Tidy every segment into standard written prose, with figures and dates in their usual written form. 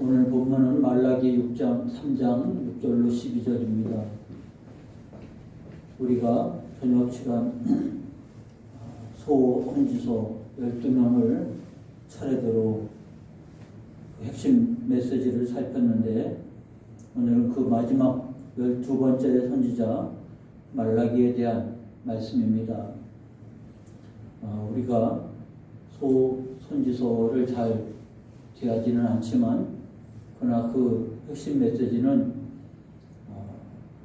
오늘 본문은 말라기 6장 3장 6절로 12절입니다. 우리가 저녁 시간 소헌지서 12명을 차례대로 핵심 메시지를 살폈는데, 오늘은 그 마지막 12번째 선지자 말라기에 대한 말씀입니다. 우리가 소선지서를 잘 대하지는 않지만, 그러나 그 핵심 메시지는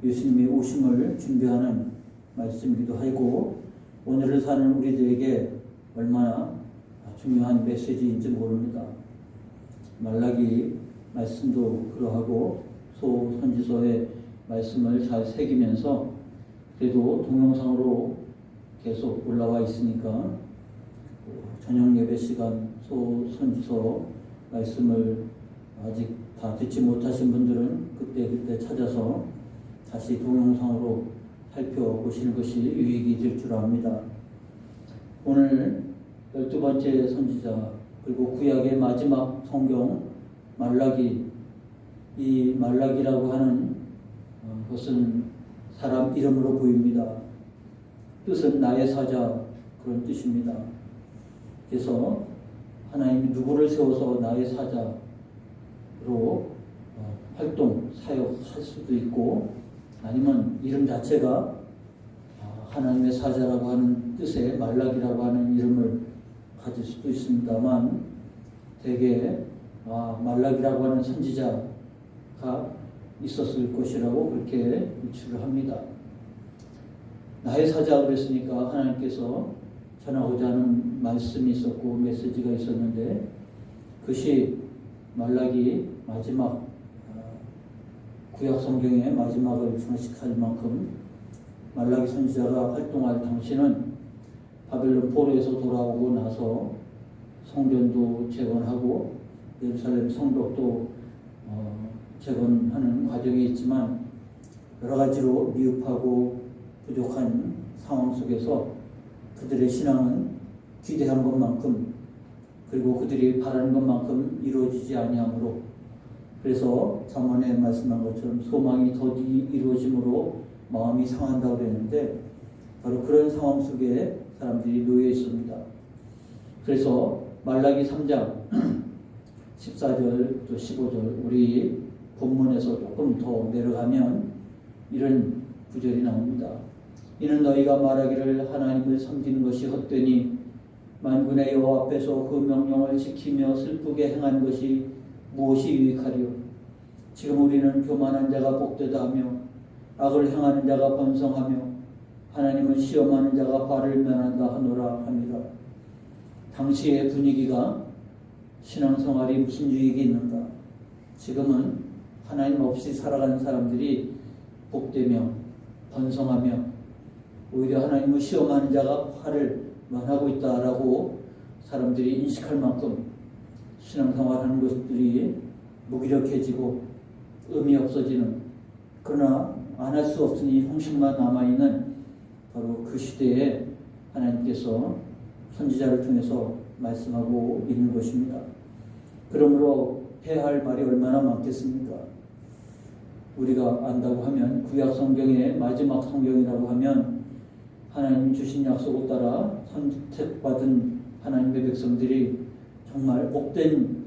예수님이 오심을 준비하는 말씀이기도 하고, 오늘을 사는 우리들에게 얼마나 중요한 메시지인지 모릅니다. 말라기 말씀도 그러하고 소선지서의 말씀을 잘 새기면서, 그래도 동영상으로 계속 올라와 있으니까 저녁 예배 시간 소선지서 말씀을 아직 다 듣지 못하신 분들은 그때 찾아서 다시 동영상으로 살펴보시는 것이 유익이 될 줄 압니다. 오늘 12번째 선지자, 그리고 구약의 마지막 성경 말라기, 이 말라기라고 하는 것은 사람 이름으로 보입니다. 뜻은 나의 사자, 그런 뜻입니다. 그래서 하나님이 누구를 세워서 나의 사자로 활동, 사역할 수도 있고, 아니면 이름 자체가 하나님의 사자라고 하는 뜻의 말라기라고 하는 이름을 가질 수도 있습니다만, 대개 말라기라고 하는 선지자가 있었을 것이라고 그렇게 유추를 합니다. 나의 사자 그랬으니까 하나님께서 전하고자 하는 말씀이 있었고 메시지가 있었는데, 그것이 말라기 마지막 구약 성경의 마지막을 장식할 만큼 말라기 선지자가 활동할 당시는 바벨론 포로에서 돌아오고 나서 성전도 재건하고 예루살렘 성벽도 재건하는 과정이 있지만, 여러 가지로 미흡하고 부족한 상황 속에서 그들의 신앙은 기대한 것만큼, 그리고 그들이 바라는 것만큼 이루어지지 아니하므로, 그래서 잠언에 말씀한 것처럼 소망이 더디 이루어짐으로 마음이 상한다고 그랬는데, 바로 그런 상황 속에 사람들이 놓여 있습니다. 그래서 말라기 3장 14절 또 15절, 우리 본문에서 조금 더 내려가면 이런 구절이 나옵니다. 이는 너희가 말하기를 하나님을 섬기는 것이 헛되니 만군의 여호와 앞에서 그 명령을 지키며 슬프게 행한 것이 무엇이 유익하리요? 지금 우리는 교만한 자가 복되다 하며 악을 행하는 자가 번성하며 하나님을 시험하는 자가 발을 면한다 하노라 합니다. 당시의 분위기가 신앙생활이 무슨 유익이 있는가? 지금은 하나님 없이 살아가는 사람들이 복되며 번성하며 오히려 하나님을 시험하는 자가 화를 면하고 있다라고 사람들이 인식할 만큼 신앙생활하는 것들이 무기력해지고 의미 없어지는, 그러나 안 할 수 없으니 형식만 남아있는 바로 그 시대에 하나님께서 선지자를 통해서 말씀하고 있는 것입니다. 그러므로 해야 할 말이 얼마나 많겠습니까? 우리가 안다고 하면, 구약 성경의 마지막 성경이라고 하면 하나님 주신 약속을 따라 선택받은 하나님의 백성들이 정말 복된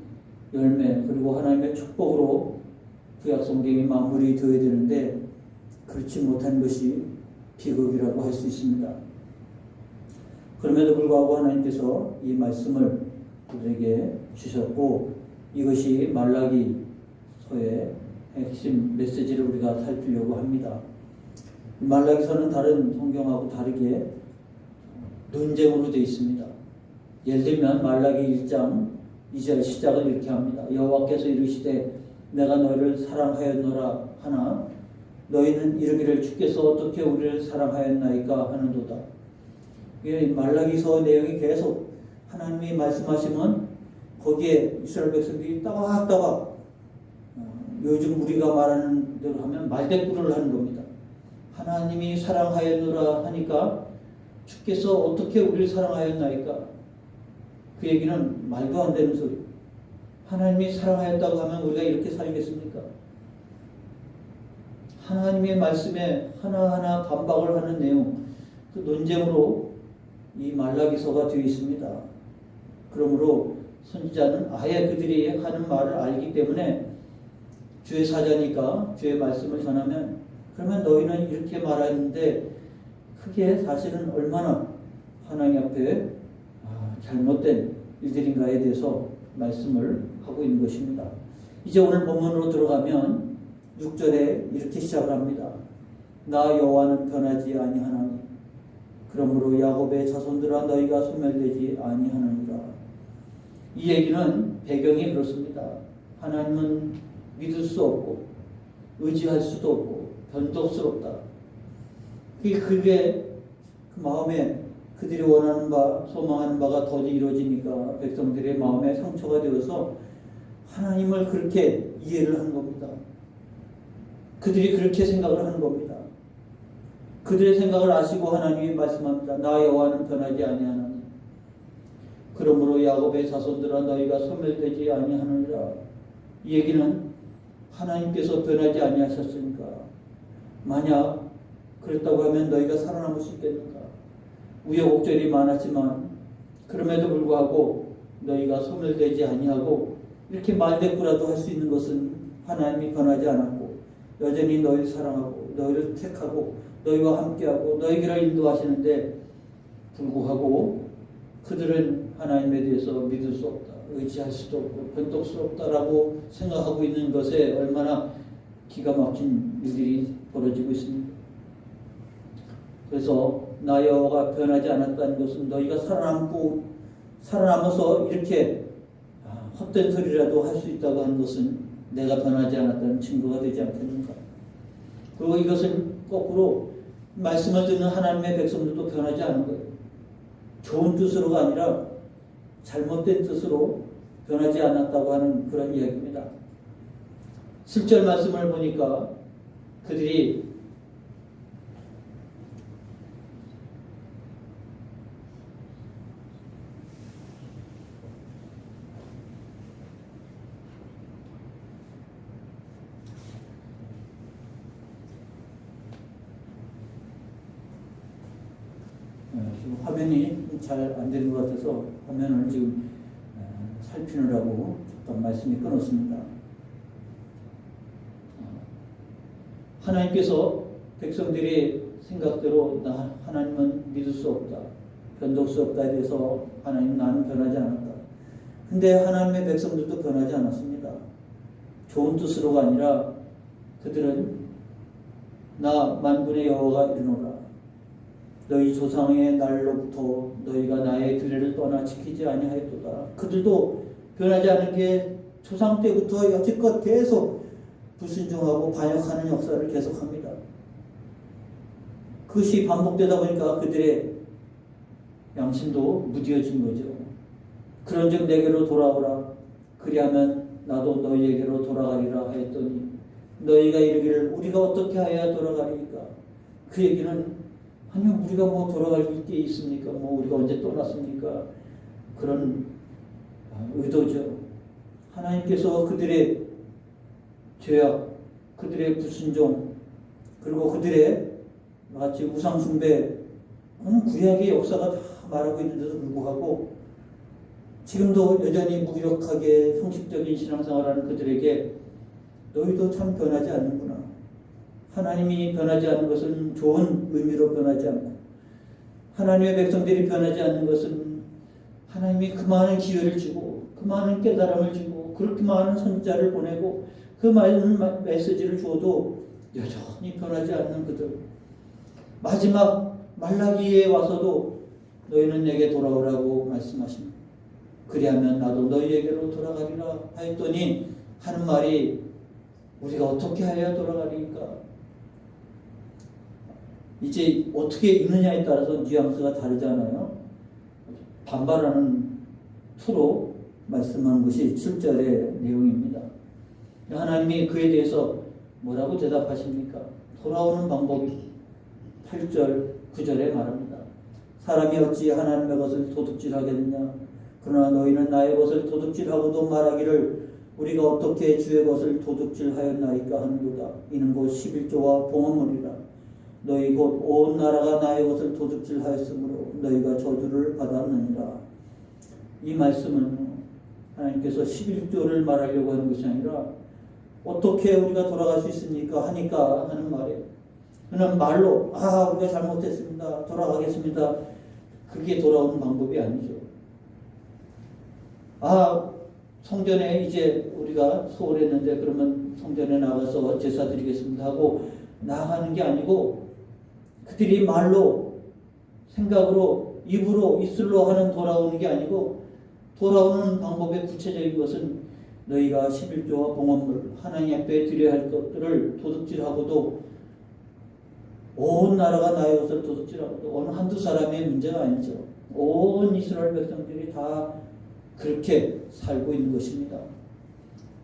열매, 그리고 하나님의 축복으로 구약 성경이 마무리되어야 되는데, 그렇지 못한 것이 비극이라고 할 수 있습니다. 그럼에도 불구하고 하나님께서 이 말씀을 우리에게 주셨고, 이것이 말라기서의 핵심 메시지를 우리가 살피려고 합니다. 말라기서는 다른 성경하고 다르게 논쟁으로 되어 있습니다. 예를 들면 말라기 1장 2절 시작을 이렇게 합니다. 여호와께서 이르시되 내가 너희를 사랑하였노라 하나 너희는 이르기를 주께서 어떻게 우리를 사랑하였나이까 하는도다. 말라기서 내용이 계속 하나님이 말씀하시면 거기에 이스라엘 백성들이 따박따박 요즘 우리가 말하는 대로 하면 말대꾸를 하는 겁니다. 하나님이 사랑하였노라 하니까 주께서 어떻게 우리를 사랑하였나이까? 그 얘기는 말도 안 되는 소리. 하나님이 사랑하였다고 하면 우리가 이렇게 살겠습니까? 하나님의 말씀에 하나하나 반박을 하는 내용, 그 논쟁으로 이 말라기서가 되어 있습니다. 그러므로 선지자는 아예 그들이 하는 말을 알기 때문에 주의 사자니까 주의 말씀을 전하면 그러면 너희는 이렇게 말하는데 그게 사실은 얼마나 하나님 앞에 잘못된 일들인가에 대해서 말씀을 하고 있는 것입니다. 이제 오늘 본문으로 들어가면 6절에 이렇게 시작을 합니다. 나 여호와는 변하지 아니하나니 그러므로 야곱의 자손들아 너희가 소멸되지 아니하느니라. 이 얘기는 배경이 그렇습니다. 하나님은 믿을 수 없고 의지할 수도 없고 변덕스럽다. 그게 그 마음에 그들이 원하는 바 소망하는 바가 더디 이루어지니까 백성들의 마음에 상처가 되어서 하나님을 그렇게 이해를 하는 겁니다. 그들이 그렇게 생각을 하는 겁니다. 그들의 생각을 아시고 하나님이 말씀합니다. 나 여호와는 변하지 아니하나니 그러므로 야곱의 자손들아 너희가 소멸되지 아니하느니라. 이 얘기는 하나님께서 변하지 아니하셨으니까 만약 그렇다고 하면 너희가 살아남을 수 있겠는가? 우여곡절이 많았지만 그럼에도 불구하고 너희가 소멸되지 아니하고 이렇게 말대꾸라도 할 수 있는 것은 하나님이 변하지 않았고 여전히 너희를 사랑하고 너희를 택하고 너희와 함께하고 너희를 인도하시는데 불구하고 그들은 하나님에 대해서 믿을 수 없다, 의지할 수도 없고 변덕스럽다라고 생각하고 있는 것에 얼마나 기가 막힌 일들이 벌어지고 있습니다. 그래서 나 여호와가 변하지 않았다는 것은 너희가 살아남아서 이렇게 헛된 소리라도 할 수 있다고 하는 것은 내가 변하지 않았다는 증거가 되지 않겠는가. 그리고 이것은 거꾸로 말씀을 듣는 하나님의 백성들도 변하지 않은 거예요. 좋은 뜻으로가 아니라 잘못된 뜻으로 변하지 않았다고 하는 그런 이야기입니다. 7절 말씀을 보니까 그들이 지금 화면이 잘 안 되는 것 같아서 화면을 지금 살피느라고 잠깐 말씀이 끊었습니다. 하나님께서 백성들이 생각대로 나 하나님은 믿을 수 없다, 변덕 수 없다에 대해서 하나님 나는 변하지 않았다. 근데 하나님의 백성들도 변하지 않았습니다. 좋은 뜻으로가 아니라 그들은 나 만군의 여호와가 이르노라. 너희 조상의 날로부터 너희가 나의 규례를 떠나 지키지 아니하였도다. 그들도 변하지 않은 게 조상 때부터 여태껏 계속 불순종하고 반역하는 역사를 계속합니다. 그것이 반복되다 보니까 그들의 양심도 무뎌진 거죠. 그런즉 내게로 돌아오라. 그리하면 나도 너희에게로 돌아가리라 하였더니 너희가 이르기를 우리가 어떻게 하여야 돌아가리까? 그 얘기는 아니요, 우리가 뭐 돌아갈 게 있습니까? 뭐 우리가 언제 떠났습니까? 그런 의도죠. 하나님께서 그들의 죄악, 그들의 불순종, 그리고 그들의 마치 우상숭배, 구약의 역사가 다 말하고 있는데도 불구하고 지금도 여전히 무기력하게 형식적인 신앙생활하는 그들에게 너희도 참 변하지 않는구나. 하나님이 변하지 않는 것은 좋은 의미로 변하지 않고 하나님의 백성들이 변하지 않는 것은 하나님이 그 많은 기회를 주고 그 많은 깨달음을 주고 그렇게 많은 선지자를 보내고 그 많은 메시지를 주어도 여전히 변하지 않는 그들. 마지막 말라기에 와서도 너희는 내게 돌아오라고 말씀하십니다. 그리하면 나도 너희에게로 돌아가리라 하였더니 하는 말이 우리가 어떻게 해야 돌아가리까? 이제 어떻게 읽느냐에 따라서 뉘앙스가 다르잖아요. 반발하는 투로 말씀한 것이 7절의 내용입니다. 하나님이 그에 대해서 뭐라고 대답하십니까? 돌아오는 방법이 8절, 9절에 말합니다. 사람이 어찌 하나님의 것을 도둑질하겠느냐? 그러나 너희는 나의 것을 도둑질하고도 말하기를 우리가 어떻게 주의 것을 도둑질하였나이까 하는도다. 이는 곧 11조와 봉헌물이라. 너희 곧 온 나라가 나의 것을 도둑질하였으므로 너희가 저주를 받았느니라. 이 말씀은 하나님께서 11조를 말하려고 하는 것이 아니라 어떻게 우리가 돌아갈 수 있습니까? 하니까 하는 말이에요. 그는 말로 우리가 잘못했습니다. 돌아가겠습니다. 그게 돌아오는 방법이 아니죠. 성전에 이제 우리가 소홀했는데 그러면 성전에 나가서 제사 드리겠습니다 하고 나가는 게 아니고 그들이 말로 생각으로 입으로 입술로 하는 돌아오는 게 아니고 돌아오는 방법의 구체적인 것은 너희가 11조와 봉헌물 하나님 앞에 드려야 할 것들을 도둑질하고도 온 나라가 나의 것을 도둑질하고도 어느 한두 사람의 문제가 아니죠. 온 이스라엘 백성들이 다 그렇게 살고 있는 것입니다.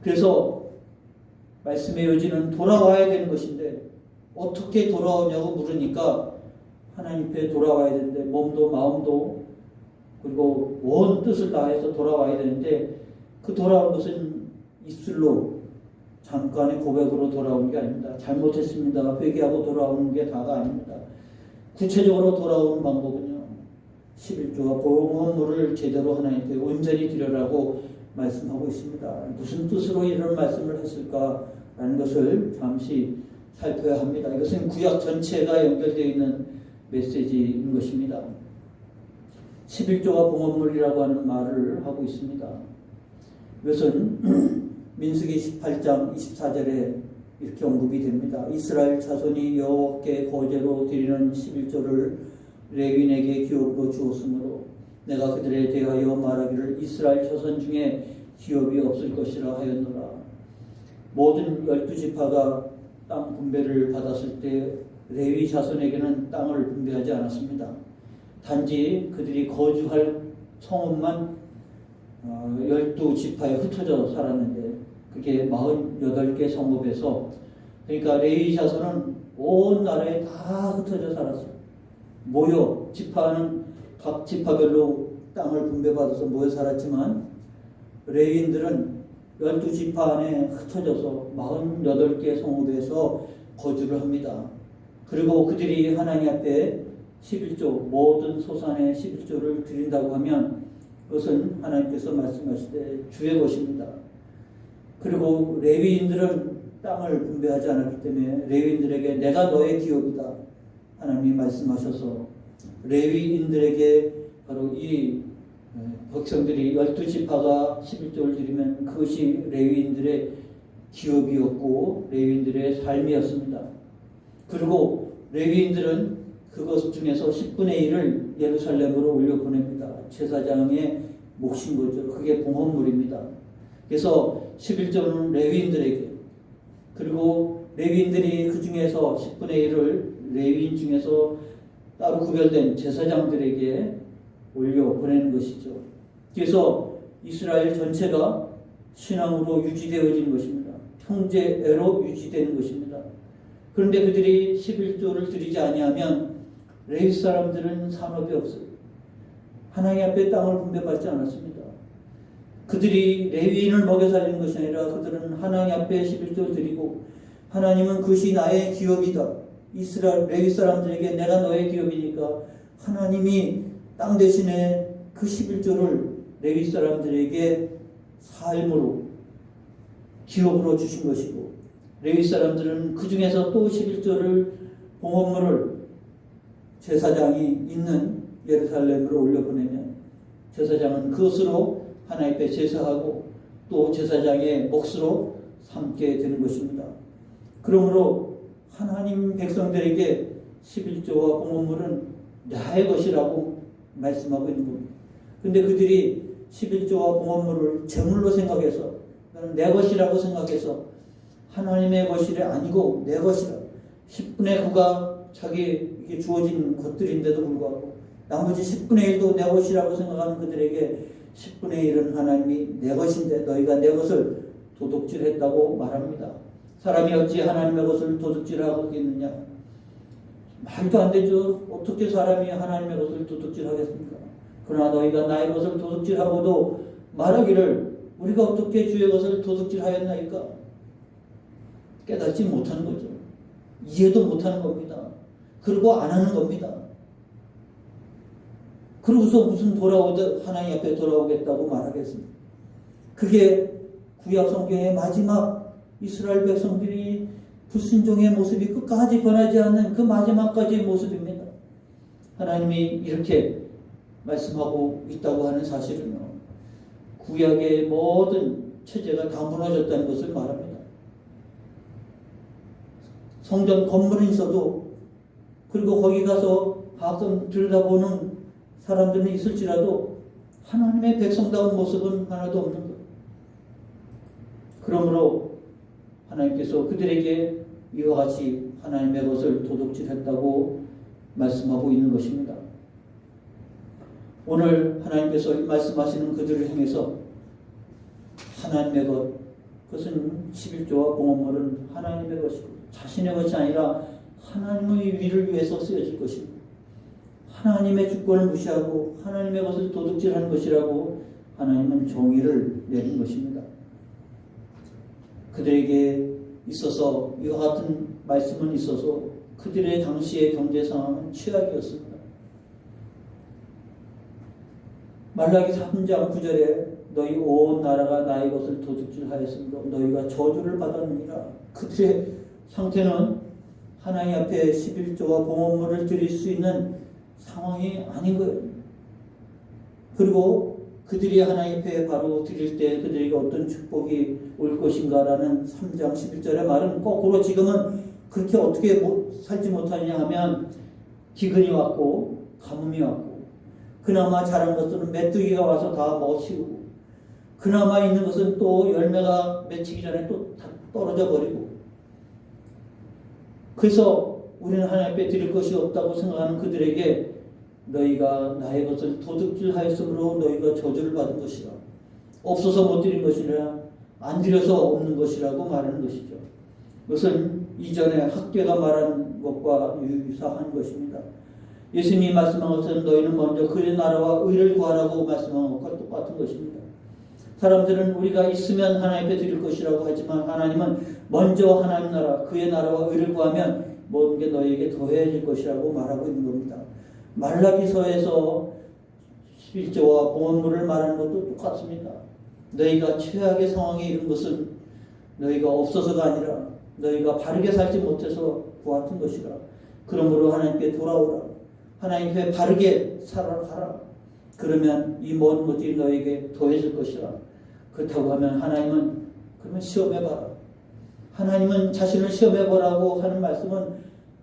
그래서 말씀의 요지는 돌아와야 되는 것인데 어떻게 돌아오냐고 물으니까 하나님 앞에 돌아와야 되는데 몸도 마음도 그리고 온 뜻을 다해서 돌아와야 되는데 그 돌아온 것은 입술로 잠깐의 고백으로 돌아오는 게 아닙니다. 잘못했습니다. 회개하고 돌아오는 게 다가 아닙니다. 구체적으로 돌아오는 방법은요. 11조와 봉헌물을 제대로 하나님께 온전히 드려라고 말씀하고 있습니다. 무슨 뜻으로 이런 말씀을 했을까라는 것을 잠시 살펴야 합니다. 이것은 구약 전체가 연결되어 있는 메시지인 것입니다. 11조와 봉헌물이라고 하는 말을 하고 있습니다. 이것은 민수기 18장 24절에 이렇게 언급이 됩니다. 이스라엘 자손이 여호와께 거제로 드리는 11조를 레위인에게 기업으로 주었으므로 내가 그들에 대하여 말하기를 이스라엘 자손 중에 기업이 없을 것이라 하였노라. 모든 12지파가 땅 분배를 받았을 때 레위 자손에게는 땅을 분배하지 않았습니다. 단지 그들이 거주할 성읍만 12지파에 흩어져 살았는데 그게 48개 성읍에서 그러니까 레위 자손은 온 나라에 다 흩어져 살았어요. 모여 지파는 각 지파별로 땅을 분배받아서 모여 살았지만 레위인들은 12지파 안에 흩어져서 48개 성읍에서 거주를 합니다. 그리고 그들이 하나님 앞에 11조 모든 소산의 11조를 드린다고 하면 그것은 하나님께서 말씀하실 때 주의 것입니다. 그리고 레위인들은 땅을 분배하지 않았기 때문에 레위인들에게 내가 너의 기업이다. 하나님이 말씀하셔서 레위인들에게 바로 이 백성들이 12지파가 11조를 드리면 그것이 레위인들의 기업이었고 레위인들의 삶이었습니다. 그리고 레위인들은 그것 중에서 10분의 1을 예루살렘으로 올려보냅니다. 제사장의 몫인 거죠. 그게 봉헌물입니다. 그래서 11조는 레위인들에게 그리고 레위인들이 그 중에서 10분의 1을 레위인 중에서 따로 구별된 제사장들에게 올려보내는 것이죠. 그래서 이스라엘 전체가 신앙으로 유지되어진 것입니다. 형제애로 유지되는 것입니다. 그런데 그들이 11조를 드리지 아니하면 레위 사람들은 산업이 없어요. 하나님 앞에 땅을 분배받지 않았습니다. 그들이 레위인을 먹여 살리는 것이 아니라 그들은 하나님 앞에 11조를 드리고 하나님은 그것이 나의 기업이다. 이스라엘 레위 사람들에게 내가 너의 기업이니까 하나님이 땅 대신에 그 11조를 레위 사람들에게 삶으로 기업으로 주신 것이고 레위 사람들은 그 중에서 또 11조를 봉헌물을 제사장이 있는 예루살렘으로 올려보내면 제사장은 그것으로 하나님 앞에 제사하고 또 제사장의 몫으로 삼게 되는 것입니다. 그러므로 하나님 백성들에게 11조와 봉헌물은 나의 것이라고 말씀하고 있는 겁니다. 그런데 그들이 11조와 봉헌물을 제물로 생각해서 내 것이라고 생각해서 하나님의 것이 아니고 내 것이라 10분의 9가 자기에게 주어진 것들인데도 불구하고 나머지 10분의 1도 내 것이라고 생각하는 그들에게 10분의 1은 하나님이 내 것인데 너희가 내 것을 도둑질했다고 말합니다. 사람이 어찌 하나님의 것을 도둑질하겠느냐? 말도 안 되죠. 어떻게 사람이 하나님의 것을 도둑질하겠습니까? 그러나 너희가 나의 것을 도둑질하고도 말하기를 우리가 어떻게 주의 것을 도둑질하였나이까? 깨닫지 못하는 거죠. 이해도 못하는 겁니다. 그리고 안 하는 겁니다. 그러고서 무슨 하나님 앞에 돌아오겠다고 말하겠습니다. 그게 구약 성경의 마지막 이스라엘 백성들이 불순종의 모습이 끝까지 변하지 않는 그 마지막까지의 모습입니다. 하나님이 이렇게 말씀하고 있다고 하는 사실은요, 구약의 모든 체제가 다 무너졌다는 것을 말합니다. 성전 건물은 있어도, 그리고 거기 가서 가끔 들여다보는 사람들은 있을지라도 하나님의 백성다운 모습은 하나도 없는 것. 그러므로 하나님께서 그들에게 이와 같이 하나님의 것을 도둑질했다고 말씀하고 있는 것입니다. 오늘 하나님께서 말씀하시는 그들을 향해서 하나님의 것, 그것은 11조와 봉헌물은 하나님의 것이고 자신의 것이 아니라 하나님의 위를 위해서 쓰여질 것입니다. 하나님의 주권을 무시하고 하나님의 것을 도둑질하는 것이라고 하나님은 정의를 내린 것입니다. 그들에게 있어서 이와 같은 말씀은 있어서 그들의 당시의 경제 상황은 최악이었습니다. 말라기 3장 9절에 너희 온 나라가 나의 것을 도둑질하였으므로 너희가 저주를 받았느니라. 그들의 상태는 하나님 앞에 11조와 봉헌물을 드릴 수 있는 상황이 아닌 거예요. 그리고 그들이 하나님 앞에 바로 드릴 때 그들에게 어떤 축복이 올 것인가라는 3장 11절의 말은 거꾸로 지금은 그렇게 어떻게 살지 못하느냐 하면 기근이 왔고 가뭄이 왔고 그나마 자란 것들은 메뚜기가 와서 다 먹어치우고 그나마 있는 것은 또 열매가 맺히기 전에 또 다 떨어져 버리고, 그래서 우리는 하나님 앞에 드릴 것이 없다고 생각하는 그들에게 너희가 나의 것을 도둑질하였으므로 너희가 저주를 받은 것이라. 없어서 못 드린 것이라 안 드려서 없는 것이라고 말하는 것이죠. 그것은 이전에 학계가 말한 것과 유사한 것입니다. 예수님이 말씀한 것은 너희는 먼저 그의 나라와 의를 구하라고 말씀한 것과 똑같은 것입니다. 사람들은 우리가 있으면 하나님 앞에 드릴 것이라고 하지만 하나님은 먼저 하나님 나라, 그의 나라와 의를 구하면 모든 게 너희에게 더해질 것이라고 말하고 있는 겁니다. 말라기서에서 11조와 봉헌물을 말하는 것도 똑같습니다. 너희가 최악의 상황에 이른 것은 너희가 없어서가 아니라 너희가 바르게 살지 못해서 구하던 것이라. 그러므로 하나님께 돌아오라. 하나님께 바르게 살아가라. 그러면 이 모든 것들이 너에게 더해질 것이라. 그렇다고 하면 하나님은 그러면 시험해봐라. 하나님은 자신을 시험해보라고 하는 말씀은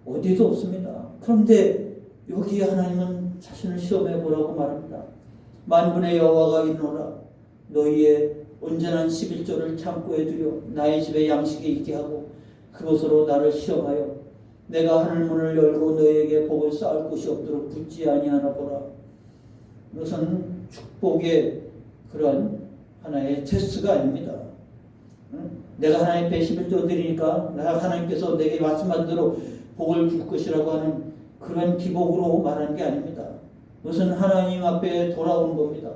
어디도 없습니다. 그런데 여기에 하나님은 자신을 시험해보라고 말합니다. 만군의 여호와가 이르노라. 너희의 온전한 11조를 창고에 두려 나의 집에 양식이 있게 하고 그것으로 나를 시험하여 내가 하늘 문을 열고 너희에게 복을 쌓을 곳이 없도록 붙지 아니하나 보라. 이것은 축복의 그런 하나의 테스트가 아닙니다. 내가 하나님 앞에 11조 드리니까 하나님께서 내게 말씀한 대로 복을 줄 것이라고 하는 그런 기복으로 말하는 게 아닙니다. 그것은 하나님 앞에 돌아오는 겁니다.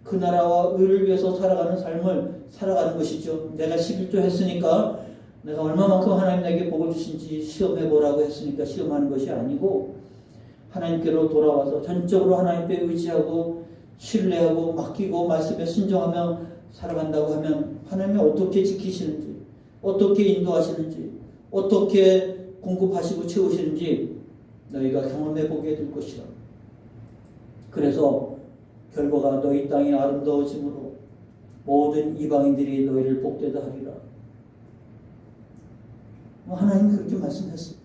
그 나라와 의를 위해서 살아가는 삶을 살아가는 것이죠. 내가 11조 했으니까 내가 얼마만큼 하나님 내게 복을 주신지 시험해보라고 했으니까 시험하는 것이 아니고 하나님께로 돌아와서 전적으로 하나님께 의지하고 신뢰하고 맡기고 말씀에 순종하며 살아간다고 하면 하나님이 어떻게 지키시는지, 어떻게 인도하시는지, 어떻게 공급하시고 채우시는지 너희가 경험해 보게 될 것이라. 그래서 결과가 너희 땅이 아름다워짐으로 모든 이방인들이 너희를 복되다 하리라. 하나님 그렇게 말씀했어요.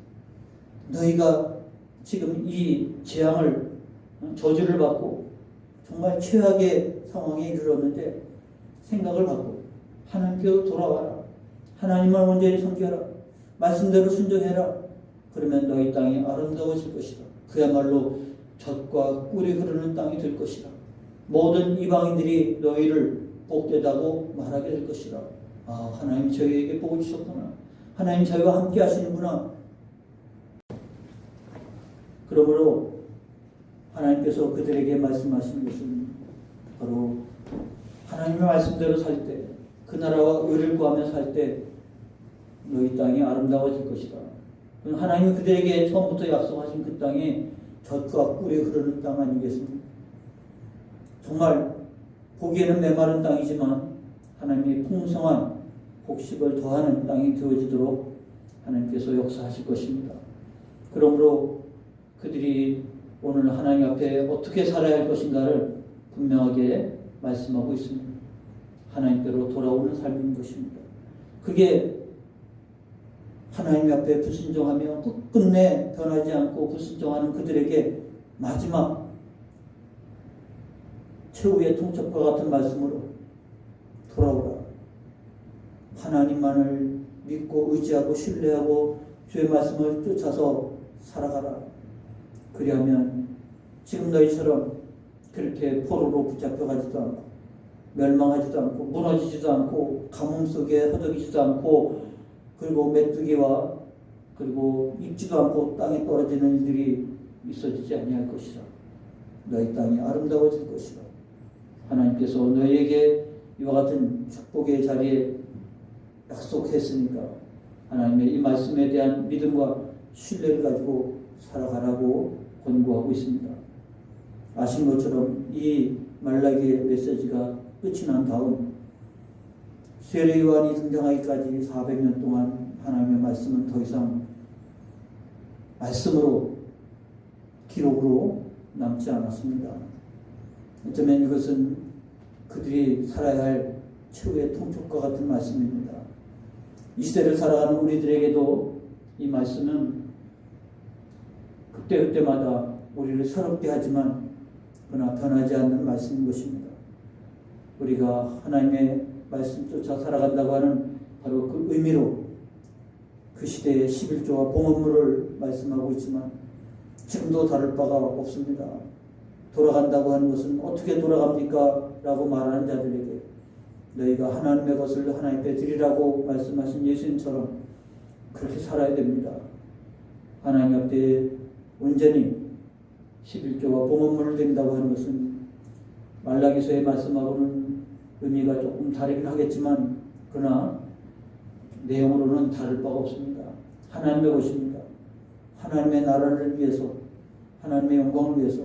너희가 지금 이 재앙을, 저주를 받고 정말 최악의 상황에 이르렀는데 생각을 하고 하나님께로 돌아와라. 하나님을 온전히 섬겨라. 말씀대로 순종해라. 그러면 너희 땅이 아름다워질 것이다. 그야말로 젖과 꿀이 흐르는 땅이 될 것이다. 모든 이방인들이 너희를 복되다고 말하게 될 것이다. 아, 하나님 저희에게 복을 주셨구나. 하나님 저희와 함께 하시는구나. 그러므로 하나님께서 그들에게 말씀하신 것은 바로 하나님의 말씀대로 살 때, 그 나라와 의를 구하며 살 때 너희 땅이 아름다워질 것이다. 하나님이 그들에게 처음부터 약속하신 그 땅이 젖과 꿀이 흐르는 땅 아니겠습니까? 정말 보기에는 메마른 땅이지만 하나님이 풍성한 복식을 더하는 땅이 되어지도록 하나님께서 역사하실 것입니다. 그러므로 그들이 오늘 하나님 앞에 어떻게 살아야 할 것인가를 분명하게 말씀하고 있습니다. 하나님께로 돌아오는 삶인 것입니다. 그게 하나님 앞에 불순종하며 끝끝내 변하지 않고 불순종하는 그들에게 마지막 최후의 통첩과 같은 말씀으로 돌아오라. 하나님만을 믿고 의지하고 신뢰하고 주의 말씀을 쫓아서 살아가라. 그리하면 지금 너희처럼 그렇게 포로로 붙잡혀가지도 않고 멸망하지도 않고 무너지지도 않고 가뭄 속에 허덕이지도 않고 그리고 메뚜기와 그리고 익지도 않고 땅에 떨어지는 일들이 있어지지 아니할 것이라. 너희 땅이 아름다워질 것이라. 하나님께서 너희에게 이와 같은 축복의 자리에 약속했으니까 하나님의 이 말씀에 대한 믿음과 신뢰를 가지고 살아가라고 권고하고 있습니다. 아신 것처럼 이 말라기의 메시지가 끝이 난 다음 세례 요한이 등장하기까지 400년 동안 하나님의 말씀은 더 이상 말씀으로 기록으로 남지 않았습니다. 어쩌면 이것은 그들이 살아야 할 최후의 통첩과 같은 말씀입니다. 이 시대를 살아가는 우리들에게도 이 말씀은 그때그때마다 우리를 새롭게 하지만 그러나 변하지 않는 말씀인 것입니다. 우리가 하나님의 말씀 쫓아 살아간다고 하는 바로 그 의미로 그 시대의 11조와 봉헌물을 말씀하고 있지만 지금도 다를 바가 없습니다. 돌아간다고 하는 것은 어떻게 돌아갑니까? 라고 말하는 자들에게 너희가 하나님의 것을 하나님께 드리라고 말씀하신 예수님처럼 그렇게 살아야 됩니다. 하나님 앞에 온전히 11조와 봉헌물을 드린다고 하는 것은 말라기서의 말씀하고는 의미가 조금 다르긴 하겠지만 그러나 내용으로는 다를 바가 없습니다. 하나님의 것입니다. 하나님의 나라를 위해서 하나님의 영광을 위해서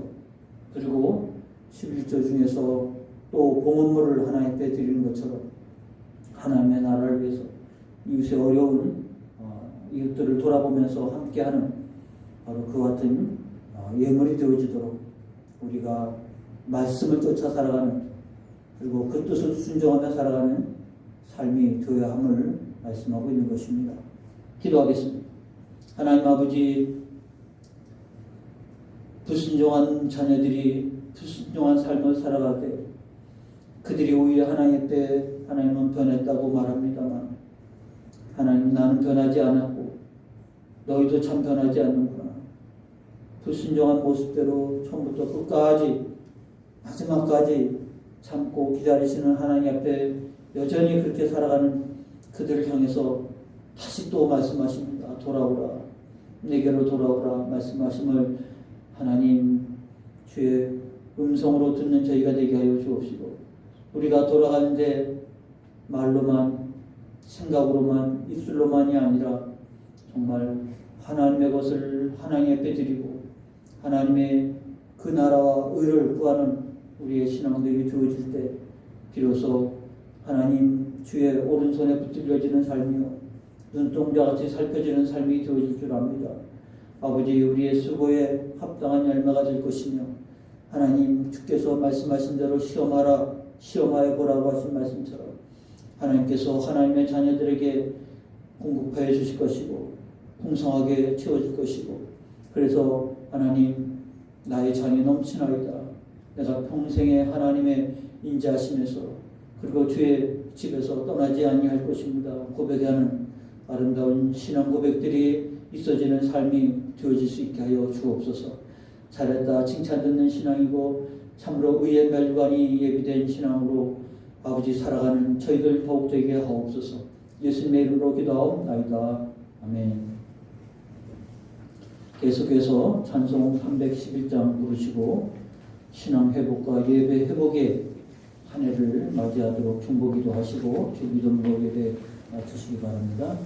그리고 11조 중에서 또 봉헌물을 하나님께 드리는 것처럼 하나님의 나라를 위해서 이웃의 어려운 이웃들을 돌아보면서 함께하는 바로 그 같은 예물이 되어지도록 우리가 말씀을 쫓아 살아가는 그리고 그 뜻을 순종하며 살아가는 삶이 되어야 함을 말씀하고 있는 것입니다. 기도하겠습니다. 하나님 아버지, 불순종한 자녀들이 불순종한 삶을 살아갈 때 그들이 오히려 하나님 앞에 하나님은 변했다고 말합니다만 하나님 나는 변하지 않았고 너희도 참 변하지 않는구나. 불순종한 모습대로 처음부터 끝까지 마지막까지 참고 기다리시는 하나님 앞에 여전히 그렇게 살아가는 그들을 향해서 다시 또 말씀하십니다. 돌아오라. 내게로 돌아오라. 말씀하심을 하나님 주의 음성으로 듣는 저희가 되게 하여 주옵시고 우리가 돌아가는데 말로만 생각으로만 입술로만이 아니라 정말 하나님의 것을 하나님 앞에 드리고 하나님의 그 나라와 의를 구하는 우리의 신앙들이 되어질 때 비로소 하나님 주의 오른손에 붙들려지는 삶이요 눈동자같이 살펴지는 삶이 되어질 줄 압니다. 아버지 우리의 수고에 합당한 열매가 될 것이며 하나님 주께서 말씀하신 대로 시험하여 보라고 하신 말씀처럼 하나님께서 하나님의 자녀들에게 공급하여 주실 것이고 풍성하게 채워줄 것이고 그래서 하나님 나의 장이 넘치나이다. 내가 평생에 하나님의 인자하심에서 그리고 주의 집에서 떠나지 아니할 것입니다. 고백하는 아름다운 신앙 고백들이 있어지는 삶이 되어질 수 있게 하여 주옵소서. 잘했다 칭찬 듣는 신앙이고 참으로 의의 멸관이 예비된 신앙으로 아버지 살아가는 저희들 더욱 되게 하옵소서. 예수님의 이름으로 기도하옵나이다. 아멘. 계속해서 찬송 311장 부르시고 신앙 회복과 예배 회복의 한 해를 맞이하도록 중보기도 하시고 주기도 예배 주시기 바랍니다.